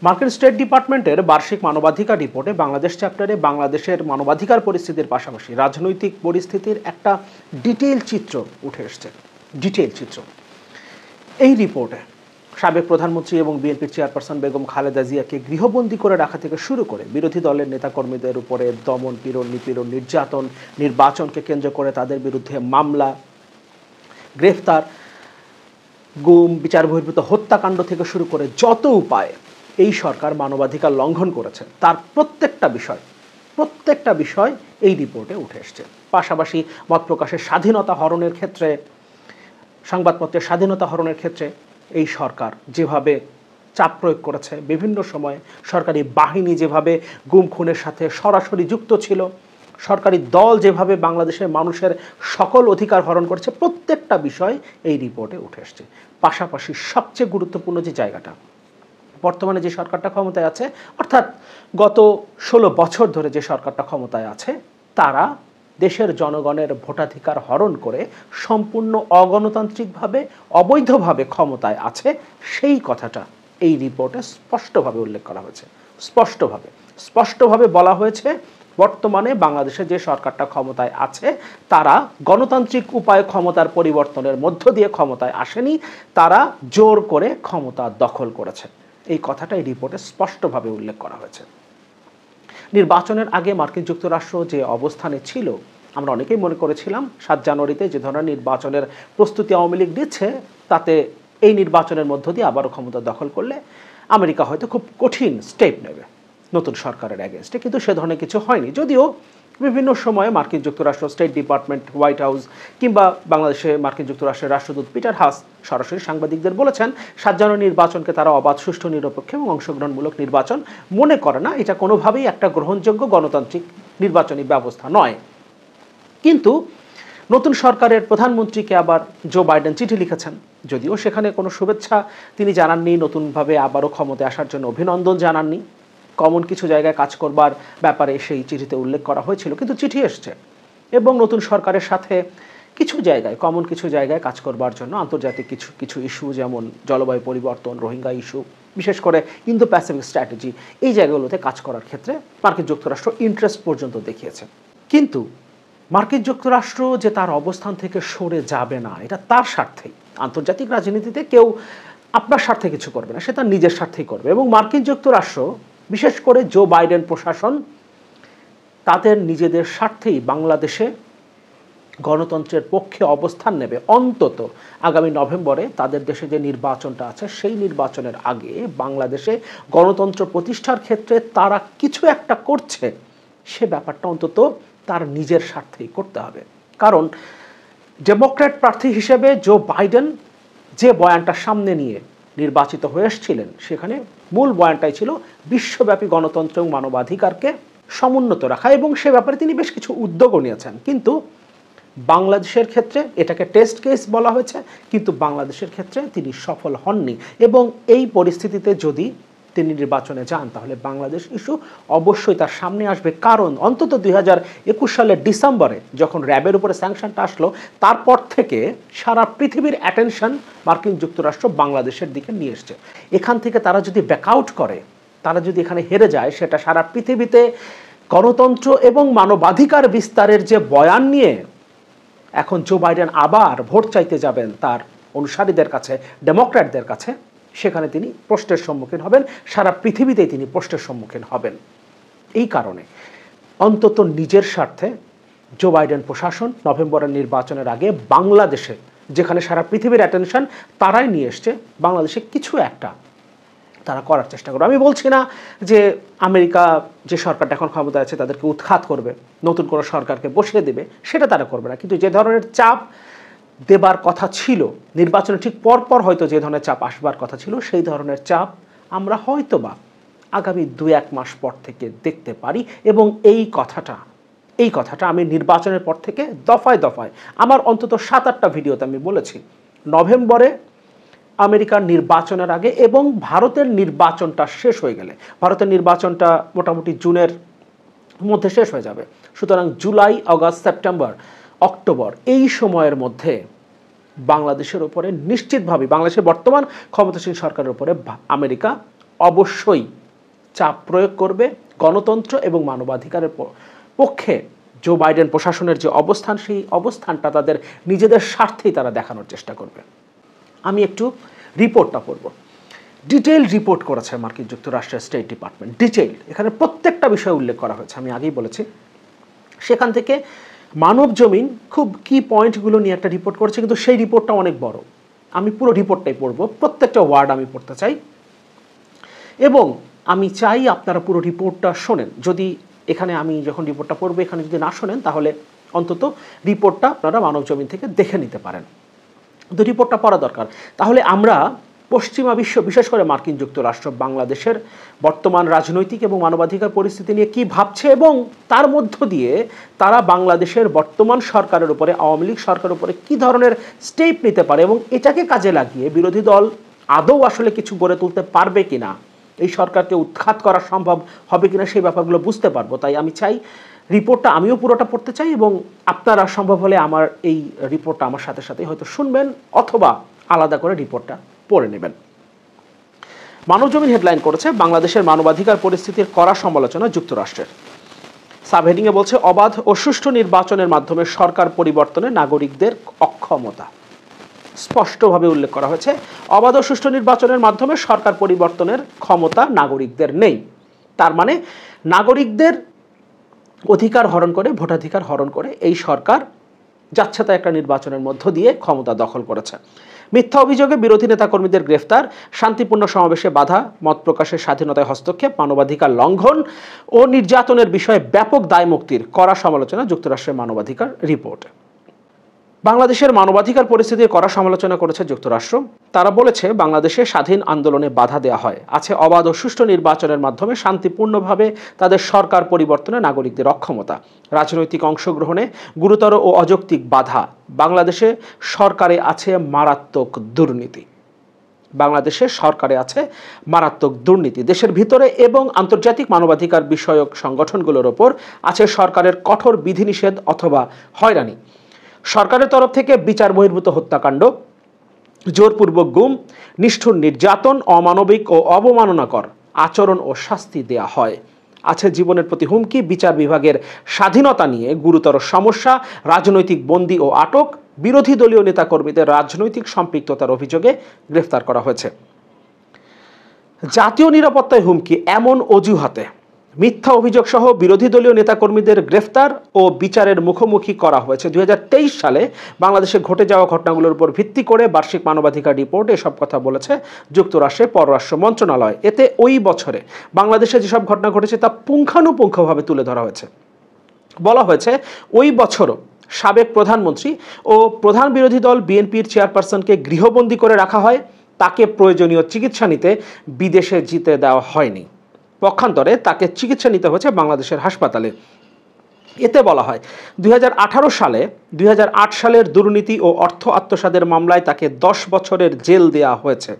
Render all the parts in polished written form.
মার্কিন স্টেট ডিপার্টমেন্টের বার্ষিক মানবাধিকার রিপোর্টে বাংলাদেশ চ্যাপ্টারে বাংলাদেশের মানবাধিকার পরিস্থিতির পাশাপাশি রাজনৈতিক পরিস্থিতির একটা ডিটেইল চিত্র উঠে এসছে। ডিটেইল চিত্র এই রিপোর্টে সাবেক প্রধানমন্ত্রী এবং বিএনপির চেয়ারপারসন বেগম খালেদা জিয়াকে গৃহবন্দী করে রাখা থেকে শুরু করে বিরোধী দলের নেতাকর্মীদের উপরে দমন পীড়ন নিপীড়ন নির্যাতন, নির্বাচনকে কেন্দ্র করে তাদের বিরুদ্ধে মামলা, গ্রেফতার, গুম, বিচার বহির্ভূত হত্যাকাণ্ড থেকে শুরু করে যত উপায়ে এই সরকার মানবাধিকার লঙ্ঘন করেছে তার প্রত্যেকটা বিষয় এই রিপোর্টে উঠে এসছে। পাশাপাশি মত প্রকাশের স্বাধীনতা হরণের ক্ষেত্রে, সংবাদপত্রের স্বাধীনতা হরণের ক্ষেত্রে এই সরকার যেভাবে চাপ প্রয়োগ করেছে, বিভিন্ন সময়ে সরকারি বাহিনী যেভাবে গুম খুনের সাথে সরাসরি যুক্ত ছিল, সরকারি দল যেভাবে বাংলাদেশের মানুষের সকল অধিকার হরণ করেছে, প্রত্যেকটা বিষয় এই রিপোর্টে উঠে এসছে। পাশাপাশি সবচেয়ে গুরুত্বপূর্ণ যে জায়গাটা, বর্তমানে যে সরকারটা ক্ষমতায় আছে, অর্থাৎ গত 16 বছর ধরে যে সরকারটা ক্ষমতায় আছে, তারা দেশের জনগণের ভোটাধিকার হরণ করে সম্পূর্ণ অগণতান্ত্রিকভাবে অবৈধভাবে ক্ষমতায় আছে, সেই কথাটা এই রিপোর্টে স্পষ্টভাবে উল্লেখ করা হয়েছে। স্পষ্টভাবে বলা হয়েছে বর্তমানে বাংলাদেশে যে সরকারটা ক্ষমতায় আছে তারা গণতান্ত্রিক উপায়ে ক্ষমতার পরিবর্তনের মধ্য দিয়ে ক্ষমতায় আসেনি, তারা জোর করে ক্ষমতা দখল করেছে। এই কথাটা এই রিপোর্টে স্পষ্টভাবে উল্লেখ করা হয়েছে। নির্বাচনের আগে মার্কিন যুক্তরাষ্ট্র যে অবস্থানে ছিল, আমরা অনেকেই মনে করেছিলাম 7 জানুয়ারিতে যে ধরনের নির্বাচনের প্রস্তুতি আওয়ামী লীগ দিচ্ছে, তাতে এই নির্বাচনের মধ্য দিয়ে আবারও ক্ষমতা দখল করলে আমেরিকা হয়তো খুব কঠিন স্টেপ নেবে নতুন সরকারের অ্যাগেনস্টে, কিন্তু সে ধরনের কিছু হয়নি। যদিও বিভিন্ন সময়ে মার্কিন যুক্তরাষ্ট্র স্টেট ডিপার্টমেন্ট, হোয়াইট হাউস কিংবা বাংলাদেশে মার্কিন যুক্তরাষ্ট্রের রাষ্ট্রদূত পিটার হাস সরাসরি সাংবাদিকদের বলেছেন 7 জানুয়ারি নির্বাচনকে তারা অবাধ, সুষ্ঠু, নিরপেক্ষ এবং অংশগ্রহণমূলক নির্বাচন মনে করে না, এটা কোনোভাবেই একটা গ্রহণযোগ্য গণতান্ত্রিক নির্বাচনী ব্যবস্থা নয়। কিন্তু নতুন সরকারের প্রধানমন্ত্রীকে আবার জো বাইডেন চিঠি লিখেছেন, যদিও সেখানে কোনো শুভেচ্ছা তিনি জানাননি, নতুনভাবে আবারও ক্ষমতায় আসার জন্য অভিনন্দন জানাননি। কমন কিছু জায়গায় কাজ করবার ব্যাপারে সেই চিঠিতে উল্লেখ করা হয়েছিল, কিন্তু চিঠি এসছে এবং নতুন সরকারের সাথে কিছু জায়গায়, কমন কিছু জায়গায় কাজ করবার জন্য আন্তর্জাতিক কিছু ইস্যু, যেমন জলবায়ু পরিবর্তন, রোহিঙ্গা ইস্যু, বিশেষ করে ইন্দো প্যাসিফিক স্ট্র্যাটেজি, এই জায়গাগুলোতে কাজ করার ক্ষেত্রে মার্কিন যুক্তরাষ্ট্র ইন্টারেস্ট পর্যন্ত দেখিয়েছে। কিন্তু মার্কিন যুক্তরাষ্ট্র যে তার অবস্থান থেকে সরে যাবে না, এটা তার স্বার্থেই। আন্তর্জাতিক রাজনীতিতে কেউ আপনার স্বার্থে কিছু করবে না, সে তার নিজের স্বার্থেই করবে। এবং মার্কিন যুক্তরাষ্ট্র, বিশেষ করে জো বাইডেন প্রশাসন, তাদের নিজেদের স্বার্থেই বাংলাদেশে গণতন্ত্রের পক্ষে অবস্থান নেবে। অন্তত আগামী নভেম্বরে তাদের দেশে যে নির্বাচনটা আছে, সেই নির্বাচনের আগে বাংলাদেশে গণতন্ত্র প্রতিষ্ঠার ক্ষেত্রে তারা কিছু একটা করছে, সে ব্যাপারটা অন্তত তার নিজের স্বার্থেই করতে হবে। কারণ ডেমোক্র্যাট প্রার্থী হিসেবে জো বাইডেন যে বয়ানটা সামনে নিয়ে নির্বাচিত হয়ে এসেছিলেন, সেখানে মূল বয়ানটাই ছিল বিশ্বব্যাপী গণতন্ত্র এবং মানবাধিকারকে সমুন্নত রাখা, এবং সে ব্যাপারে তিনি বেশ কিছু উদ্যোগও নিয়েছেন। কিন্তু বাংলাদেশের ক্ষেত্রে এটাকে টেস্ট কেস বলা হয়েছে, কিন্তু বাংলাদেশের ক্ষেত্রে তিনি সফল হননি। এবং এই পরিস্থিতিতে যদি তিনি নির্বাচনে যান, তাহলে বাংলাদেশ ইস্যু অবশ্যই তার সামনে আসবে। কারণ অন্তত 2021 সালের ডিসেম্বরে যখন র্যাবের উপরে স্যাংশনটা আসলো, তারপর থেকে সারা পৃথিবীর অ্যাটেনশন মার্কিন যুক্তরাষ্ট্র বাংলাদেশের দিকে নিয়ে এসছে। এখান থেকে তারা যদি ব্যাকআউট করে, তারা যদি এখানে হেরে যায়, সেটা সারা পৃথিবীতে গণতন্ত্র এবং মানবাধিকার বিস্তারের যে বয়ান নিয়ে এখন জো বাইডেন আবার ভোট চাইতে যাবেন তার অনুসারীদের কাছে, ডেমোক্র্যাটদের কাছে, সেখানে তিনি প্রশ্নের সম্মুখীন হবেন, সারা পৃথিবীতেই তিনি প্রশ্নের সম্মুখীন হবেন। এই কারণে অন্তত নিজের স্বার্থে জো বাইডেন প্রশাসন নভেম্বরের নির্বাচনের আগে বাংলাদেশে, যেখানে সারা পৃথিবীর অ্যাটেনশন তারাই নিয়ে এসছে, বাংলাদেশে কিছু একটা তারা করার চেষ্টা করবে। আমি বলছি না যে আমেরিকা যে সরকারটা এখন ক্ষমতায় আছে তাদেরকে উৎখাত করবে, নতুন কোনো সরকারকে বসিয়ে দেবে, সেটা তারা করবে না। কিন্তু যে ধরনের চাপ দেবার কথা ছিল, নির্বাচনের ঠিক পরপর হয়তো যে ধরনের চাপ আসবার কথা ছিল, সেই ধরনের চাপ আমরা হয়তোবা আগামী 2-1 মাস পর থেকে দেখতে পারি। এবং এই কথাটা আমি নির্বাচনের পর থেকে দফায় দফায় আমার অন্তত 7-8টা ভিডিওতে আমি বলেছি, নভেম্বরে আমেরিকার নির্বাচনের আগে এবং ভারতের নির্বাচনটা শেষ হয়ে গেলে, ভারতের নির্বাচনটা মোটামুটি জুনের মধ্যে শেষ হয়ে যাবে, সুতরাং জুলাই, আগস্ট, সেপ্টেম্বর, অক্টোবর এই সময়ের মধ্যে বাংলাদেশের উপরে নিশ্চিতভাবে, বাংলাদেশের বর্তমান ক্ষমতাসীন সরকারের উপরে আমেরিকা অবশ্যই চাপ প্রয়োগ করবে গণতন্ত্র এবং মানবাধিকারের পক্ষে জো বাইডেন প্রশাসনের যে অবস্থান, সেই অবস্থানটা তাদের নিজেদের স্বার্থেই তারা দেখানোর চেষ্টা করবে। আমি একটু রিপোর্টটা পড়ব। ডিটেইল রিপোর্ট করেছে মার্কিন যুক্তরাষ্ট্রের স্টেট ডিপার্টমেন্ট, ডিটেইল, এখানে প্রত্যেকটা বিষয় উল্লেখ করা হয়েছে, আমি আগেই বলেছি। সেখান থেকে মানব জমিন খুব কি পয়েন্টগুলো নিয়ে একটা রিপোর্ট করেছে, কিন্তু সেই রিপোর্টটা অনেক বড়। আমি পুরো রিপোর্টটাই পড়ব, প্রত্যেকটা ওয়ার্ড আমি পড়তে চাই এবং আমি চাই আপনারা পুরো রিপোর্টটা শোনেন। যদি এখানে আমি যখন রিপোর্টটা পড়বো এখানে যদি না শোনেন তাহলে অন্তত রিপোর্টটা আপনারা মানব জমিন থেকে দেখে নিতে পারেন। তো রিপোর্টটা পড়া দরকার। তাহলে আমরা পশ্চিমা বিশ্ব, বিশেষ করে মার্কিন যুক্তরাষ্ট্র, বাংলাদেশের বর্তমান রাজনৈতিক এবং মানবাধিকার পরিস্থিতি নিয়ে কি ভাবছে এবং তার মধ্য দিয়ে তারা বাংলাদেশের বর্তমান সরকারের উপরে, আওয়ামী লীগ সরকারের উপরে কি ধরনের স্টেপ নিতে পারে এবং এটাকে কাজে লাগিয়ে বিরোধী দল আদৌ আসলে কিছু গড়ে তুলতে পারবে কিনা, এই সরকারকে উৎখাত করা সম্ভব হবে কিনা, সেই ব্যাপারগুলো বুঝতে পারবো। তাই আমি চাই রিপোর্টটা আমিও পুরোটা পড়তে চাই এবং আপনারা সম্ভব হলে আমার এই রিপোর্টটা আমার সাথে সাথে হয়তো শুনবেন অথবা আলাদা করে রিপোর্টটা পড়ে নেবেন। মানবজমিন হেডলাইন করেছে বাংলাদেশের মানবাধিকার পরিস্থিতির কড়া সমালোচনা যুক্তরাষ্ট্রের। সাবহেডিংয়ে বলছে অবাধ ও সুষ্ঠু নির্বাচনের মাধ্যমে সরকার পরিবর্তনে নাগরিকদের অক্ষমতা। স্পষ্টভাবে উল্লেখ করা হয়েছে অবাধ ও সুষ্ঠু নির্বাচনের মাধ্যমে সরকার পরিবর্তনের ক্ষমতা নাগরিকদের নেই। তার মানে নাগরিকদের অধিকার হরণ করে, ভোটাধিকার হরণ করে এই সরকার যাচ্ছে তা একটা নির্বাচনের মধ্য দিয়ে ক্ষমতা দখল করেছে। মিথ্যা অভিযোগে বিরোধী নেতাকর্মীদের গ্রেফতার, শান্তিপূর্ণ সমাবেশে বাধা, মত প্রকাশের স্বাধীনতায় হস্তক্ষেপ, মানবাধিকার লঙ্ঘন ও নির্যাতনের বিষয়ে ব্যাপক দায়মুক্তির কড়া সমালোচনা যুক্তরাষ্ট্রের মানবাধিকার রিপোর্টে। বাংলাদেশের মানবাধিকার পরিস্থিতির কড়া সমালোচনা করেছে যুক্তরাষ্ট্র। তারা বলেছে বাংলাদেশে স্বাধীন আন্দোলনে বাধা দেওয়া হয়, আছে অবাধ ও সুষ্ঠু নির্বাচনের মাধ্যমে শান্তিপূর্ণভাবে তাদের সরকার পরিবর্তনে নাগরিকদের অক্ষমতা, রাজনৈতিক অংশগ্রহণে গুরুতর ও অযৌক্তিক বাধা, বাংলাদেশে সরকারে আছে মারাত্মক দুর্নীতি। বাংলাদেশের সরকারে আছে মারাত্মক দুর্নীতি, দেশের ভিতরে এবং আন্তর্জাতিক মানবাধিকার বিষয়ক সংগঠনগুলোর ওপর আছে সরকারের কঠোর বিধিনিষেধ অথবা হয়রানি, সরকারের তরফ থেকে বিচার বহির্ভূত হত্যাকাণ্ড, জোরপূর্বক গুম, নিষ্ঠুর নির্যাতন, অমানবিক ও অবমাননাকর আচরণ ও শাস্তি দেয়া হয়, আছে জীবনের প্রতি হুমকি, বিচার বিভাগের স্বাধীনতা নিয়ে গুরুতর সমস্যা, রাজনৈতিক বন্দী ও আটক, বিরোধী দলীয় নেতাকর্মীদের রাজনৈতিক সম্পৃক্ততার অভিযোগে গ্রেফতার করা হয়েছে। জাতীয় নিরাপত্তায় হুমকি এমন অজুহাতে মিথ্যা অভিযোগ সহ বিরোধী দলীয় নেতাকর্মীদের গ্রেফতার ও বিচারের মুখোমুখি করা হয়েছে। 2023 সালে বাংলাদেশে ঘটে যাওয়া ঘটনাগুলোর উপর ভিত্তি করে বার্ষিক মানবাধিকার রিপোর্ট এসব কথা বলেছে যুক্তরাষ্ট্রের পররাষ্ট্র মন্ত্রণালয়। এতে ওই বছরে বাংলাদেশে যেসব ঘটনা ঘটেছে তা পুঙ্খানুপুঙ্খভাবে তুলে ধরা হয়েছে। বলা হয়েছে ওই বছরও সাবেক প্রধানমন্ত্রী ও প্রধান বিরোধী দল বিএনপির চেয়ারপারসনকে গৃহবন্দী করে রাখা হয়, তাকে প্রয়োজনীয় চিকিৎসা নিতে বিদেশে যেতে দেওয়া হয়নি, পক্ষান্তরে তাকে চিকিৎসা নিতে হয়েছে বাংলাদেশের হাসপাতালে। এতে বলা হয় 2008 সালের দুর্নীতি ও অর্থ আত্মসাতের মামলায় তাকে 10 বছরের জেল দেওয়া হয়েছে।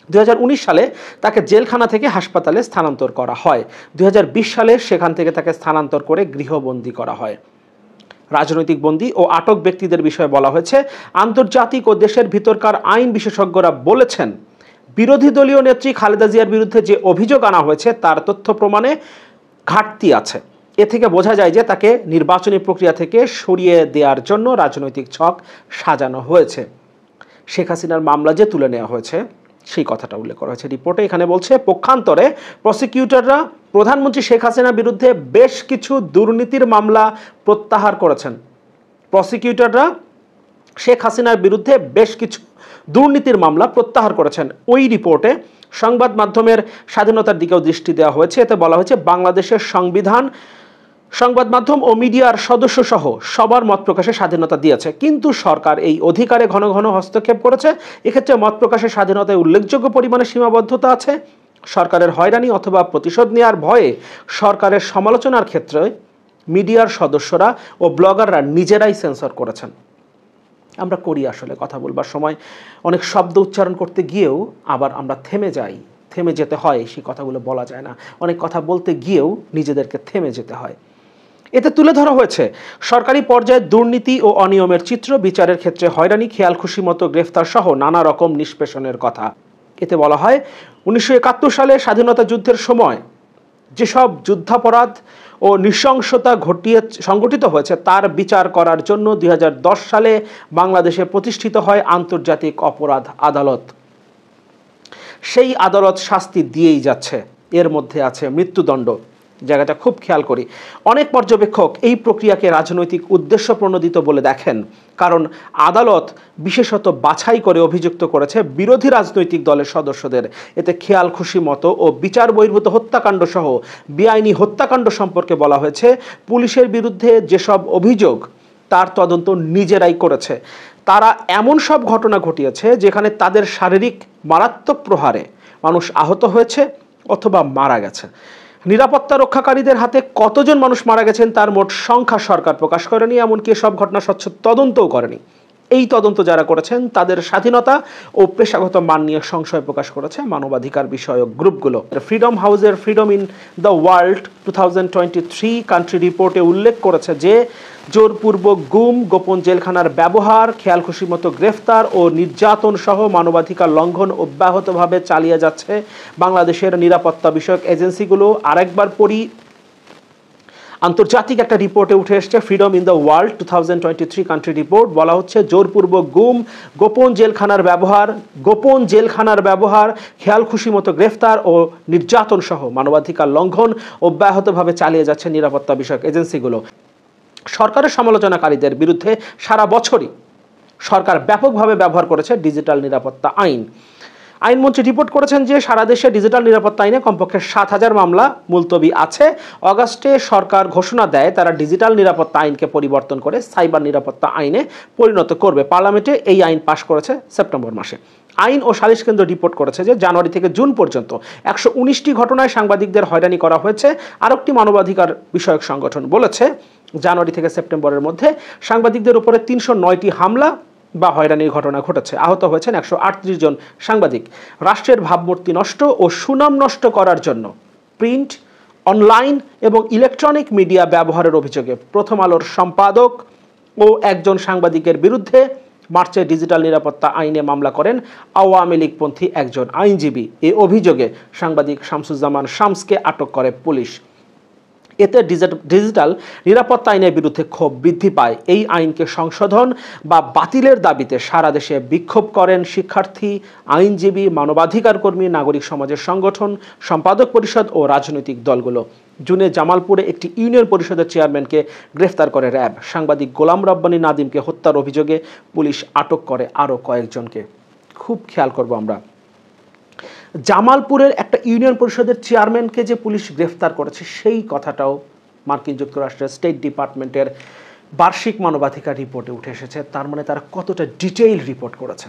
2019 সালে তাকে জেলখানা থেকে হাসপাতালে স্থানান্তর করা হয়। 2020 সালে সেখান থেকে তাকে স্থানান্তর করে গৃহবন্দী করা হয়। রাজনৈতিক বন্দী ও আটক ব্যক্তিদের বিষয়ে বলা হয়েছে আন্তর্জাতিক ও দেশের ভিতরকার আইন বিশেষজ্ঞরা বলেছেন বিরোধী দলীয় নেত্রী খালেদা জিয়ার বিরুদ্ধে যে অভিযোগ আনা হয়েছে তার তথ্য প্রমাণে ঘাটতি আছে। এ থেকে বোঝা যায় যে তাকে নির্বাচনী প্রক্রিয়া থেকে সরিয়ে দেওয়ার জন্য রাজনৈতিক ছক সাজানো হয়েছে। শেখ হাসিনার মামলা যে তুলে নেওয়া হয়েছে সেই কথাটা উল্লেখ করা হয়েছে রিপোর্টে। এখানে বলছে পক্ষান্তরে প্রসিকিউটররা প্রধানমন্ত্রী শেখ হাসিনার বিরুদ্ধে বেশ কিছু দুর্নীতির মামলা প্রত্যাহার করেছেন। প্রসিকিউটররা শেখ হাসিনার বিরুদ্ধে বেশ কিছু দুর্নীতির মামলা প্রত্যাহার করেছেন। ওই রিপোর্টে সংবাদ মাধ্যমের স্বাধীনতার দিকেও দৃষ্টি দেওয়া হয়েছে। এতে বলা হয়েছে বাংলাদেশের সংবিধান সংবাদ মাধ্যম ও মিডিয়ার সদস্য সহ সবার মত প্রকাশের স্বাধীনতা দিয়েছে, কিন্তু সরকার এই অধিকারে ঘন ঘন হস্তক্ষেপ করেছে। এক্ষেত্রে মত প্রকাশের স্বাধীনতায় উল্লেখযোগ্য পরিমাণে সীমাবদ্ধতা আছে। সরকারের হয়রানি অথবা প্রতিশোধ নেওয়ার ভয়ে সরকারের সমালোচনার ক্ষেত্রে মিডিয়ার সদস্যরা ও ব্লগাররা নিজেরাই সেন্সর করেছেন। আমরা করি আসলে কথা বলবার সময় অনেক শব্দ উচ্চারণ করতে গিয়েও আবার আমরা থেমে যেতে হয়, সেই কথাগুলো বলা যায় না। অনেক কথা বলতে গিয়েও নিজেদেরকে থেমে যেতে হয়। এতে তুলে ধরা হয়েছে সরকারি পর্যায়ে দুর্নীতি ও অনিয়মের চিত্র, বিচারের ক্ষেত্রে হয়রানি, খেয়াল খুশি মতো গ্রেফতার সহ নানা রকম নিষ্পেষণের কথা। এতে বলা হয় 1971 সালে স্বাধীনতা যুদ্ধের সময় যেসব যুদ্ধাপরাধ ও নৃশংসতা সংগঠিত হয়েছে তার বিচার করার জন্য 2010 সালে বাংলাদেশে প্রতিষ্ঠিত হয় আন্তর্জাতিক অপরাধ আদালত। সেই আদালত শাস্তি দিয়েই যাচ্ছে, এর মধ্যে আছে মৃত্যুদণ্ড। জায়গাটা খুব খেয়াল করি। অনেক পর্যবেক্ষক এই প্রক্রিয়াকে রাজনৈতিক উদ্দেশ্য প্রণোদিত বলে দেখেন, কারণ আদালত বিশেষত বাছাই করে অভিযুক্ত করেছে বিরোধী রাজনৈতিক দলের সদস্যদের। এতে খেয়াল খুশি মতো ও বিচার বহির্ভূত হত্যাকাণ্ড সহ বেআইনি হত্যাকাণ্ড সম্পর্কে বলা হয়েছে পুলিশের বিরুদ্ধে যেসব অভিযোগ তার তদন্ত নিজেরাই করেছে। তারা এমন সব ঘটনা ঘটিয়েছে যেখানে তাদের শারীরিক মারাত্মক প্রহারে মানুষ আহত হয়েছে অথবা মারা গেছে। নিরাপত্তা রক্ষাকারীদের হাতে কতজন মানুষ মারা গেছেন তার মোট সংখ্যা সরকার প্রকাশ করেনি, এমনকি সব ঘটনা স্বচ্ছ তদন্তও করেনি। এই তদন্ত যারা করেছেন তাদের স্বাধীনতা ও পেশাগত মান নিয়ে সংশয় প্রকাশ করেছে মানবাধিকার বিষয়ক গ্রুপগুলো। ফ্রিডম হাউসের freedom in the world 2023 country রিপোর্টে উল্লেখ করেছে যে জোরপূর্বক গুম, গোপন জেলখানার ব্যবহার, খেয়াল খুশি মতো গ্রেফতার ও নির্যাতন সহ মানবাধিকার লঙ্ঘন অব্যাহতভাবে চালিয়ে যাচ্ছে বাংলাদেশের নিরাপত্তা বিষয়ক এজেন্সিগুলো। আরেকবার পড়ি, আন্তর্জাতিক একটা রিপোর্টে উঠে এসছে freedom in the world 2023 country report. বলা হচ্ছে জোরপূর্বক গুম, গোপন জেলখানার ব্যবহার, খেয়াল খুশি মতো গ্রেফতার ও নির্যাতন সহ মানবাধিকার লঙ্ঘন অব্যাহতভাবে চালিয়ে যাচ্ছে নিরাপত্তা বিষয়ক এজেন্সিগুলো। সরকারের সমালোচনাকারীদের বিরুদ্ধে সারা বছরই সরকার ব্যাপকভাবে ব্যবহার করেছে ডিজিটাল নিরাপত্তা আইন। আইনমন্ত্রী রিপোর্ট করেছেন যে সারা দেশে ডিজিটাল নিরাপত্তা আইনে কমপক্ষে 7,000 মামলা মুলতবি আছে। অগাস্টে সরকার ঘোষণা দেয় তারা ডিজিটাল নিরাপত্তা আইনকে পরিবর্তন করে সাইবার নিরাপত্তা আইনে পরিণত করবে। পার্লামেন্টে এই আইন পাশ করেছে সেপ্টেম্বর মাসে। আইন ও সালিশ কেন্দ্র রিপোর্ট করেছে যে জানুয়ারি থেকে জুন পর্যন্ত 119টি ঘটনায় সাংবাদিকদের হয়রানি করা হয়েছে। আরেকটি মানবাধিকার বিষয়ক সংগঠন বলেছে জানুয়ারি থেকে সেপ্টেম্বরের মধ্যে সাংবাদিকদের উপরে 309টি হামলা বা হয়রানির ঘটনা ঘটেছে। আহত হয়েছেন 138 জন সাংবাদিক। রাষ্ট্রের ভাবমূর্তি নষ্ট ও সুনাম নষ্ট করার জন্য প্রিন্ট, অনলাইন এবং ইলেকট্রনিক মিডিয়া ব্যবহারের অভিযোগে প্রথম আলোর সম্পাদক ও একজন সাংবাদিকের বিরুদ্ধে মার্চে ডিজিটাল নিরাপত্তা আইনে মামলা করেন আওয়ামী লীগপন্থী একজন আইনজীবী। এই অভিযোগে সাংবাদিক শামসুজ্জামান শামসকে আটক করে পুলিশ। এতে ডিজিটাল নিরাপত্তা আইনের বিরুদ্ধে ক্ষোভ বৃদ্ধি পায়। এই আইনকে সংশোধন বা বাতিলের দাবিতে সারা দেশে বিক্ষোভ করেন শিক্ষার্থী, আইনজীবী, মানবাধিকার কর্মী, নাগরিক সমাজের সংগঠন, সম্পাদক পরিষদ ও রাজনৈতিক দলগুলো। জুনে জামালপুরে একটি ইউনিয়ন পরিষদের চেয়ারম্যানকে গ্রেফতার করে র্যাব। সাংবাদিক গোলাম রব্বানী নাদিমকে হত্যার অভিযোগে পুলিশ আটক করে আরও কয়েকজনকে। খুব খেয়াল করব আমরা, জামালপুরের একটা ইউনিয়ন পরিষদের চেয়ারম্যানকে যে পুলিশ গ্রেফতার করেছে সেই কথাটাও মার্কিন যুক্তরাষ্ট্রের স্টেট ডিপার্টমেন্টের বার্ষিক মানবাধিকার রিপোর্টে উঠে এসেছে। তার মানে তারা কতটা ডিটেইল রিপোর্ট করেছে।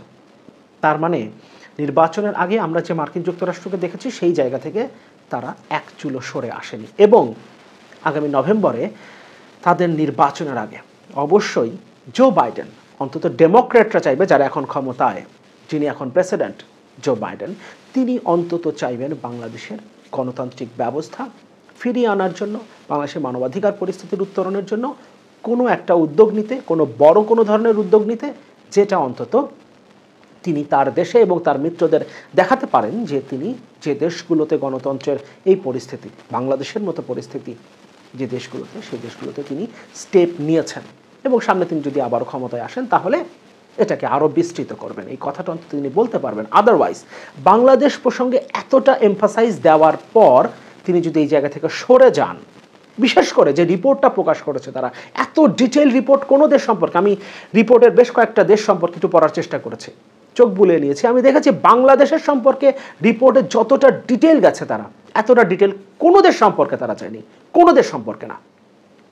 তার মানে নির্বাচনের আগে আমরা যে মার্কিন যুক্তরাষ্ট্রকে দেখেছি সেই জায়গা থেকে তারা এক চুলো সরে আসেনি। এবং আগামী নভেম্বরে তাদের নির্বাচনের আগে অবশ্যই জো বাইডেন, অন্তত ডেমোক্র্যাটরা চাইবে, যারা এখন ক্ষমতায়, যিনি এখন প্রেসিডেন্ট জো বাইডেন, তিনি অন্তত চাইবেন বাংলাদেশের গণতান্ত্রিক ব্যবস্থা ফিরিয়ে আনার জন্য, বাংলাদেশের মানবাধিকার পরিস্থিতির উত্তরণের জন্য কোনো একটা উদ্যোগ নিতে, কোনো বড় কোনো ধরনের উদ্যোগ নিতে, যেটা অন্তত তিনি তার দেশে এবং তার মিত্রদের দেখাতে পারেন যে তিনি যে দেশগুলোতে গণতন্ত্রের এই পরিস্থিতি, বাংলাদেশের মতো পরিস্থিতি যে দেশগুলোতে, সেই দেশগুলোতে তিনি স্টেপ নিয়েছেন এবং সামনে তিনি যদি আবারও ক্ষমতায় আসেন তাহলে এটাকে আরও বিস্তৃত করবেন। এই কথাটা অন্তত তিনি বলতে পারবেন। আদারওয়াইজ বাংলাদেশ প্রসঙ্গে এতটা এমফাসাইজ দেওয়ার পর তিনি যদি এই জায়গা থেকে সরে যান, বিশেষ করে যে রিপোর্টটা প্রকাশ করেছে তারা, এত ডিটেইল রিপোর্ট কোনো দেশ সম্পর্কে, আমি রিপোর্টের বেশ কয়েকটা দেশ সম্পর্কে একটু পড়ার চেষ্টা করেছি, চোখ বুলিয়ে নিয়েছি, আমি দেখেছি বাংলাদেশের সম্পর্কে রিপোর্টে যতটা ডিটেইল গেছে তারা, এতটা ডিটেইল কোনো দেশ সম্পর্কে তারা চায়নি, কোনো দেশ সম্পর্কে না।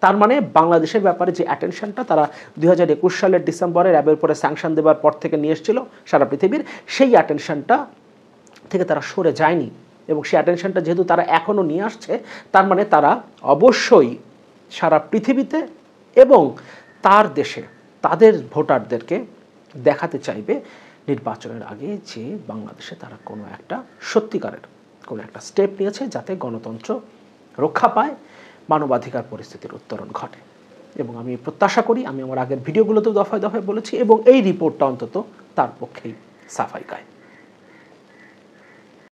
তার মানে বাংলাদেশের ব্যাপারে যে অ্যাটেনশনটা তারা 2021 সালের ডিসেম্বরে র্যাবের উপরে স্যাংশন দেওয়ার পর থেকে নিয়ে এসেছিল সারা পৃথিবীর, সেই অ্যাটেনশনটা থেকে তারা সরে যায়নি। এবং সেই অ্যাটেনশনটা যেহেতু তারা এখনও নিয়ে আসছে, তার মানে তারা অবশ্যই সারা পৃথিবীতে এবং তার দেশে তাদের ভোটারদেরকে দেখাতে চাইবে নির্বাচনের আগে যে বাংলাদেশে তারা কোনো একটা সত্যিকারের কোনো একটা স্টেপ নিয়েছে যাতে গণতন্ত্র রক্ষা পায়, মানবাধিকার পরিস্থিতির উত্তরণ ঘটে। এবং আমি প্রত্যাশা করি, আমি আমার আগের ভিডিওগুলোতেও দফায় দফায় বলেছি, এবং এই রিপোর্টটা অন্তত তার পক্ষেই সাফাই গায়।